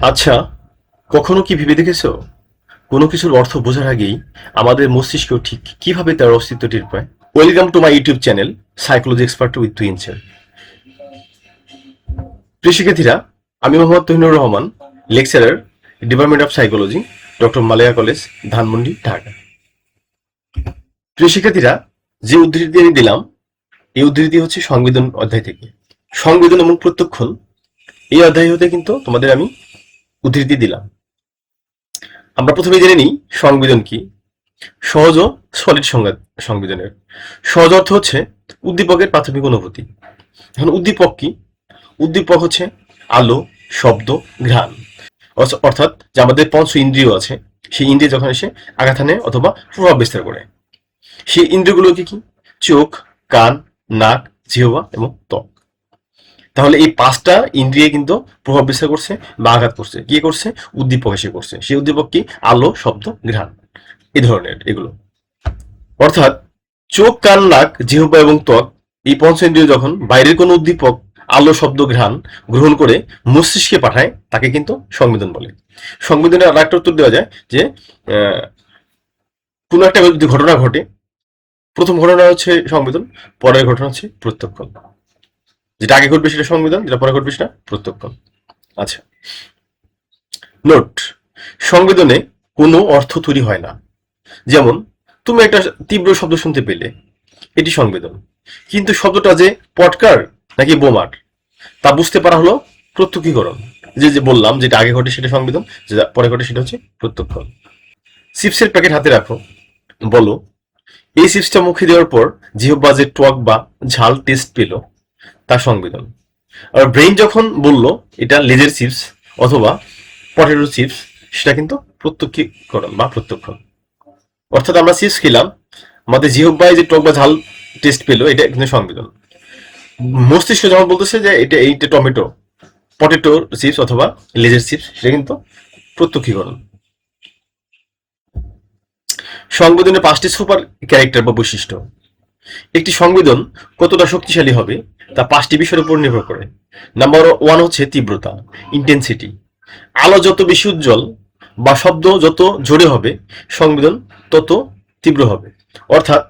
আচ্ছা, কখনো কি ভেবে দেখেছো কোনো কিছুর অর্থ বোঝার আগেই আমাদের মস্তিষ্ক ঠিক কিভাবে তার অস্তিত্ব টের পায়? Welcome to my YouTube channel psychology expert with টুইনসেল। প্রিয় শিক্ষার্থীরা, আমি Mohammad Tahinur Rahman, lecturer, department of psychology, doctor Maleya college, Dhanmondi, Dhaka. প্রিয় শিক্ষার্থীরা, যে উদ্ধৃতি আমি দিলাম এই উদ্ধৃতি হচ্ছে সংবেদন অধ্যায় থেকে। সংবেদন এবং প্রত্যক্ষণ এই অধ্যায় হতে কিন্তু তোমাদের আমি উদ্ধৃতি দিলাম। আমরা প্রথমে জেনে নিই সংবেদন কি। সহজ ও সলিড সংবেদনের সহজ অর্থ হচ্ছে উদ্দীপকের প্রাথমিক অনুভূতি। এখন উদ্দীপক কি? উদ্দীপক হচ্ছে আলো, শব্দ, ঘ্রাণ। অর্থাৎ যে আমাদের পঞ্চ ইন্দ্রিয় আছে, সেই ইন্দ্রিয় যখন এসে আঘাত হানে অথবা প্রভাব বিস্তার করে, সেই ইন্দ্রিয়গুলো কি কি? চোখ, কান, নাক, জিহ্বা এবং ত্বক। তাহলে এই পাঁচটা ইন্দ্রিয়ে কিন্তু প্রভাব বিস্তার করছে বা আঘাত করছে। কি করছে? উদ্দীপক এসে করছে। সেই উদ্দীপক কি? আলো, শব্দ, ঘ্রাণ, এই ধরনের এগুলো। অর্থাৎ চোখ, কান, নাক, জিহ্বা এবং ত্বক এই পঞ্চেন্দ্রিয় যখন বাইরের কোনো উদ্দীপক আলো, শব্দ, ঘ্রাণ গ্রহণ করে মস্তিষ্কে পাঠায়, তাকে কিন্তু সংবেদন বলে। সংবেদনের আর একটা উত্তর দেওয়া যায় যে কোনো একটা যদি ঘটনা ঘটে, প্রথম ঘটনা হচ্ছে সংবেদন, পরের ঘটনা হচ্ছে প্রত্যক্ষণ। যেটা আগে ঘটবে সেটা সংবেদন, যেটা পরে ঘটবে সেটা প্রত্যক্ষণ। আচ্ছা, নোট: সংবেদনে কোনো অর্থ তৈরি হয় না। যেমন তুমি একটা তীব্র শব্দ শুনতে পেলে, এটি সংবেদন। কিন্তু শব্দটা যে পটকার নাকি বোমার তা বুঝতে পারা হলো প্রত্যক্ষীকরণ। যে যে বললাম, যেটা আগে ঘটে সেটা সংবেদন, যেটা পরে ঘটে সেটা হচ্ছে প্রত্যক্ষণ। চিপসের প্যাকেট হাতে রাখো, বলো এই চিপসটা মুখে দেওয়ার পর জিহ্বা যে টক বা ঝাল টেস্ট পেল, তা সংবেদন। আর ব্রেইন যখন বলল এটা লেজের চিপস অথবা পটেটো চিপস, সেটা কিন্তু প্রত্যক্ষীকরণ বা প্রত্যক্ষণ। অর্থাৎ আমরা চিপস খেলাম, আমাদের জিহ্বায় যে টক বা ঝাল টেস্ট পেলো, এটা কিন্তু সংবেদন। মস্তিষ্ক যখন বলতেছে যে এইটা টমেটো, পটেটো চিপস অথবা লেজের চিপস, সেটা কিন্তু প্রত্যক্ষীকরণ। সংবেদনের পাঁচটি সুপার ক্যারেক্টার বা বৈশিষ্ট্য। একটি সংবেদন কতটা শক্তিশালী হবে তা পাঁচটি বিষয়ের উপর নির্ভর করে। নাম্বার ওয়ান হচ্ছে তীব্রতা, ইন্টেন্সিটি। আলো যত বেশি উজ্জ্বল বা শব্দ যত জোরে হবে, সংবেদন তত তীব্র হবে। অর্থাৎ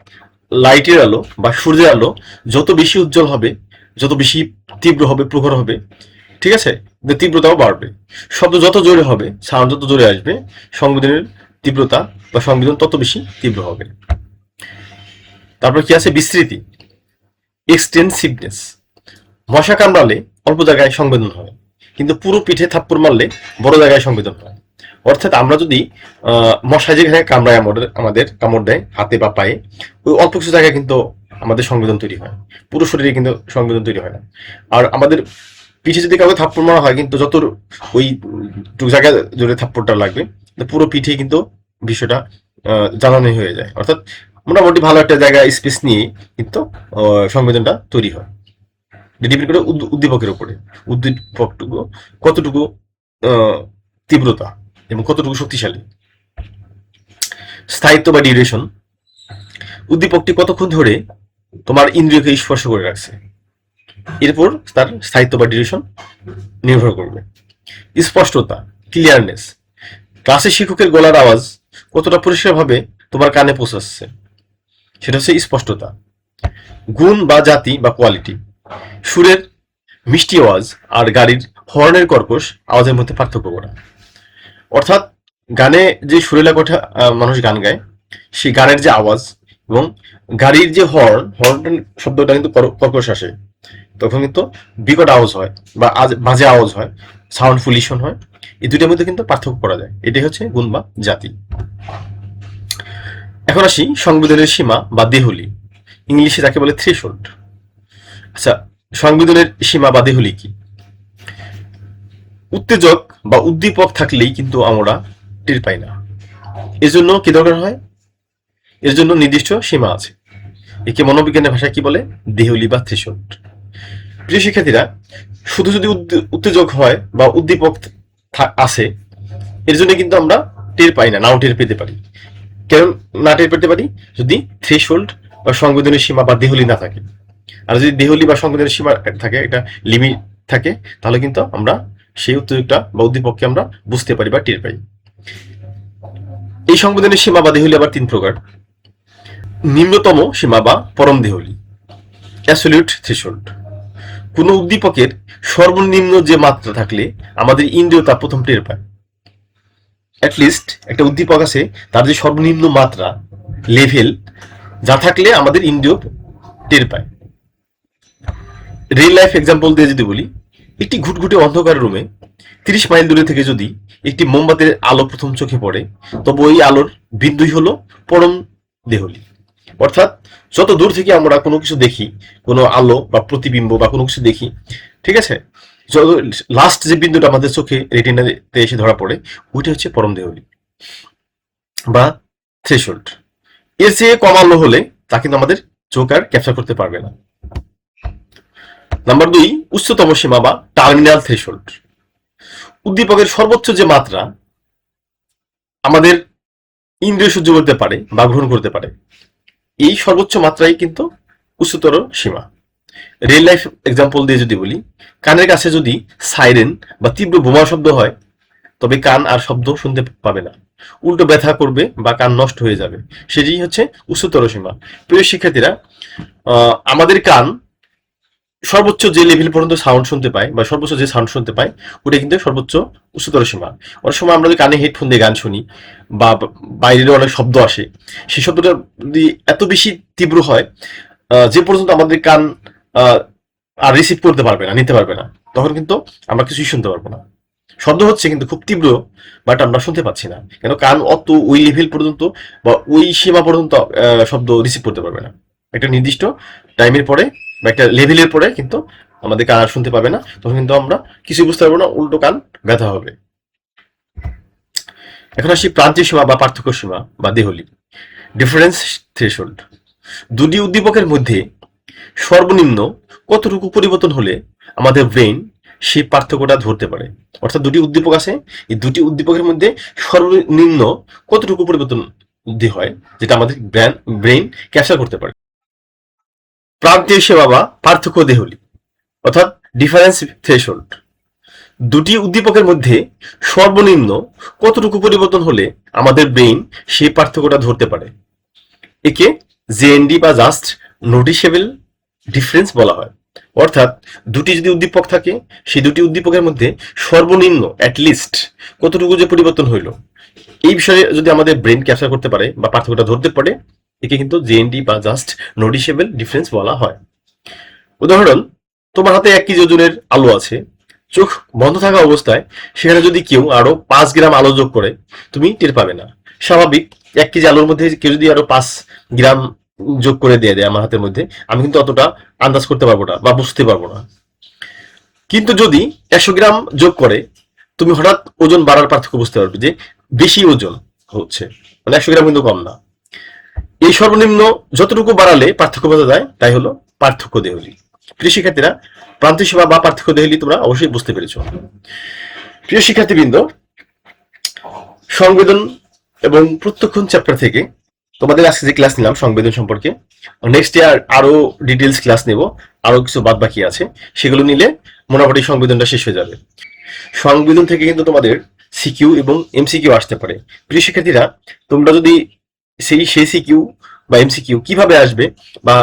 লাইটের আলো বা সূর্যের আলো যত বেশি উজ্জ্বল হবে, যত বেশি তীব্র হবে, প্রখর হবে, ঠিক আছে, তীব্রতাও বাড়বে। শব্দ যত জোরে হবে, সাউন্ড যত জোরে আসবে, সংবেদনের তীব্রতা বা সংবেদন তত বেশি তীব্র হবে। তারপর কি আছে? বিস্তৃতি, এক্সটেন্সিভনেস। মশা কামড়ালে অল্প জায়গায় সংবেদন হয়, কিন্তু পুরো পিঠে থাপ্পড় মারলে বড় জায়গায় সংবেদন হয়। অর্থাৎ আমরা যদি মশা যেখানে কামড়ায়, আমাদের কামড় দেয় হাতে বা পায়ে, ওই অল্প কিছু জায়গায় কিন্তু আমাদের সংবেদন তৈরি হয়, পুরো শরীরে কিন্তু সংবেদন তৈরি হয় না। আর আমাদের পিঠে যদি কাউকে থাপ্পড় মারা হয়, কিন্তু যত ওই জায়গায় জোরে থাপ্পড়টা লাগবে, পুরো পিঠে কিন্তু বিষয়টা জ্বালানি হয়ে যায়। অর্থাৎ মোটামুটি ভালো একটা জায়গা স্পেস নিয়ে কিন্তু সংবেদনটা তৈরি হয়। ডিপেন্ড করে উদ্দীপকের উপরে, উদ্দীপকটুকু কতটুকু তীব্রতা এবং কতটুকু শক্তিশালী। স্থায়িত্ব বা ডিউরেশন, উদ্দীপকটি কতক্ষণ ধরে তোমার ইন্দ্রিয়কে স্পর্শ করে রাখছে, এরপর তার স্থায়িত্ব বা ডিউরেশন নির্ভর করবে। স্পষ্টতা, ক্লিয়ারনেস, ক্লাসে শিক্ষকের গলার আওয়াজ কতটা পরিষ্কারভাবে তোমার কানে পৌঁছাচ্ছে, সেটা হচ্ছে স্পষ্টতা। গুণ বা জাতি বা কোয়ালিটি, সুরের মিষ্টি আওয়াজ আর গাড়ির হর্নের কর্কশ আওয়াজের মধ্যে পার্থক্য করা। অর্থাৎ গানে যে সুরেলা কথা মানুষ গান গায়, সেই গানের যে আওয়াজ এবং গাড়ির যে হর্ন শব্দটা কিন্তু কর্কশ আসে, তখন কিন্তু বিকট আওয়াজ হয় বা বাজে আওয়াজ হয়, সাউন্ড পলিউশন হয়। এই দুইটার মধ্যে কিন্তু পার্থক্য করা যায়। এটাই হচ্ছে গুণ বা জাতি। এখন আসি সংবেদনের সীমা বা দেহলি, ইংলিশে যাকে বলে থ্রেশহোল্ড। আচ্ছা, সংবেদনের সীমা বা দেহলি কি? উত্তেজক বা উদ্দীপক থাকলেই কিন্তু আমরা টের পাই না। এজন্য কি দরকার হয়? এর জন্য নির্দিষ্ট সীমা আছে। একে মনোবিজ্ঞানের ভাষায় কি বলে? দেহলি বা থ্রেশহোল্ড। প্রিয় শিক্ষার্থীরা, শুধু যদি উত্তেজক হয় বা উদ্দীপক আছে, এর জন্য কিন্তু আমরা টের পাই না, নাও টের পেতে পারি। কেন না টের পেতে পারি? যদি থ্রেশহোল্ড বা সংবেদনের সীমা বা দেহলি না থাকে। আর যদি দেহলি বা সংবেদনের সীমা থাকে, একটা লিমিট থাকে, তাহলে কিন্তু আমরা সেই উত্তেজকটা বা উদ্দীপককে আমরা বুঝতে পারি বা টের পাই। এই সংবেদনের সীমা বা দেহলি আবার 3 প্রকার। নিম্নতম সীমা বা পরম দেহলি, অ্যাবসলিউট থ্রেশহোল্ড। কোনো উদ্দীপকের সর্বনিম্ন যে মাত্রা থাকলে আমাদের ইন্দ্রিয় তা প্রথম টের পায়। অ্যাটলিস্ট একটা উদ্দীপক আছে, তার যে সর্বনিম্ন মাত্রা লেভেল যা থাকলে আমাদের ইন্দ্রিয় টের পায়। রিয়েল লাইফ এক্সাম্পল দিয়ে যদি বলি, একটি ঘুটঘুটে অন্ধকার রুমে 30 মাইল দূরে থেকে যদি একটি মোমবাতির আলো প্রথম চোখে পড়ে, তবে ওই আলোর বিন্দুই হলো পরম দেহলি। অর্থাৎ যত দূর থেকে আমরা কোনো কিছু দেখি, কোনো আলো বা প্রতিবিম্ব বা কোনো কিছু দেখি, ঠিক আছে, যত লাস্ট যে বিন্দুটা আমাদের চোখে রেটিনাতে এসে ধরা পড়ে, ওইটা হচ্ছে পরম দেহলি বা থ্রেশহোল্ড। এর চেয়ে কম আলো হলে তা কিন্তু আমাদের চোখ আর ক্যাপচার করতে পারবে না। নাম্বার 2, উচ্চতম সীমা বা টার্মিনাল থ্রেশহোল্ড। উদ্দীপকের সর্বোচ্চ যে মাত্রা আমাদের ইন্দ্রিয় সহ্য করতে পারে বা গ্রহণ করতে পারে, এই সর্বোচ্চ মাত্রাই কিন্তু উচ্চতর সীমা। রিয়েল লাইফ এক্সাম্পল দিয়ে যদি বলি, কানের কাছে যদি সাইরেন বা তীব্র বোমা শব্দ হয়, তবে কান আর শব্দ শুনতে পাবে না, উল্টো ব্যথা করবে বা কান নষ্ট হয়ে যাবে। সেটি হচ্ছে উচ্চতর সীমা। প্রিয় শিক্ষার্থীরা, আমাদের কান সর্বোচ্চ যে লেভেল পর্যন্ত সাউন্ড শুনতে পায় বা সর্বোচ্চ যে সাউন্ড শুনতে পায়, ওটা কিন্তু সর্বোচ্চ উচ্চতর সীমা। অনেক সময় আমরা যদি কানে হেডফোন দিয়ে গান শুনি বা বাইরের অনেক শব্দ আসে, সেই শব্দটা যদি এত বেশি তীব্র হয়, যে পর্যন্ত আমাদের কান আর রিসিভ করতে পারবে না, নিতে পারবে না, তখন কিন্তু আমরা কিছুই শুনতে পারবো না। শব্দ হচ্ছে কিন্তু খুব তীব্র, বাট আমরা শুনতে পাচ্ছি না, কেন কান অত ওই লেভেল পর্যন্ত বা ওই সীমা পর্যন্ত শব্দ রিসিভ করতে পারবে না। একটা নির্দিষ্ট টাইমের পরে বা একটা লেভেলের পরে কিন্তু আমাদের কান আর শুনতে পাবে না, তখন কিন্তু আমরা কিছুই বুঝতে পারবো না, উল্টো কান ব্যথা হবে। এখন আসি প্রান্তীয় সীমা বা পার্থক্য সীমা বা দেহলি, ডিফারেন্স থ্রেশহোল্ড। দুটি উদ্দীপকের মধ্যে সর্বনিম্ন কতটুকু পরিবর্তন হলে আমাদের ব্রেন সেই পার্থক্যটা ধরতে পারে। অর্থাৎ দুটি উদ্দীপক আছে, এই দুটি উদ্দীপকের মধ্যে সর্বনিম্ন কতটুকু পরিবর্তন হয়, যেটা আমাদের ব্রেন ক্যাপচার করতে পারে। প্রান্তীয় সীমা বা পার্থক্য দেহলি, অর্থাৎ ডিফারেন্স থ্রেশহোল্ড। দুটি উদ্দীপকের মধ্যে সর্বনিম্ন কতটুকু পরিবর্তন হলে আমাদের ব্রেন সেই পার্থক্যটা ধরতে পারে, একে জেএনডি বা জাস্ট নোটিসেবল ডিফারেন্স বলা হয়। অর্থাৎ দুটি যদি উদ্দীপক থাকে, সেই দুটি উদ্দীপকের মধ্যে সর্বনিম্ন অ্যাটলিস্ট কতটুকু যে পরিবর্তন হইল, এই বিষয়ে যদি আমাদের ব্রেন ক্যাপচার করতে পারে বা পার্থক্যটা ধরতে পারে, একে কিন্তু জেএনডি বা জাস্ট নোটিসেবল ডিফারেন্স বলা হয়। উদাহরণ, তোমার হাতে 1 কেজি ওজনের আলু আছে, চোখ বন্ধ থাকা অবস্থায় সেখানে যদি কেউ আরো 5 গ্রাম আলু যোগ করে, তুমি টের পাবে না। স্বাভাবিক, 1 কেজি আলুর মধ্যে কেউ যদি আরো 5 গ্রাম যোগ করে দিয়ে দেয় আমার হাতের মধ্যে, আমি কিন্তু অতটা আন্দাজ করতে পারবো না বা বুঝতে পারবো না। কিন্তু যদি 100 গ্রাম যোগ করে, তুমি হঠাৎ ওজন বাড়ার পার্থক্য বুঝতে পারবে যে বেশি ওজন হচ্ছে, মানে 100 গ্রাম কিন্তু কম না। এই সর্বনিম্ন যতটুকু বাড়ালে পার্থক্য বোঝা যায়, তাই হলো পার্থক্য দেহলি। প্রিয় শিক্ষার্থীরা, প্রান্তীয় সীমা বা পার্থক্য দেহলি তোমরা অবশ্যই বুঝতে পেরেছো। প্রিয় শিক্ষার্থীবৃন্দ, সংবেদন এবং প্রত্যক্ষণ চ্যাপ্টার থেকে তোমাদের আজকে যে ক্লাস নিলাম সংবেদন সম্পর্কে, নেক্সট ইয়ার আরো ডিটেলস ক্লাস নেব, আরো কিছু বাদ বাকি আছে, সেগুলো নিলে মোটামুটি সংবেদনটা শেষ হয়ে যাবে। সংবেদন থেকে কিন্তু তোমাদের সিকিউ এবং এমসিকিউ আসতে পারে। প্রিয় শিক্ষার্থীরা, তোমরা যদি সেই সিকিউ বা এমসিকিউ কিভাবে আসবে বা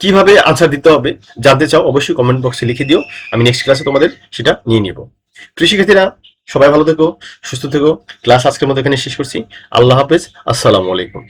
কিভাবে আনসার দিতে হবে জানতে চাও, অবশ্যই কমেন্ট বক্সে লিখে দিও, আমি নেক্সট ক্লাসে তোমাদের সেটা নিয়ে নিব। প্রিয় শিক্ষার্থীরা, সবাই ভালো থেকো, সুস্থ থেকো। ক্লাস আজকের মতো এখানে শেষ করছি। আল্লাহ হাফেজ, আসসালামু আলাইকুম।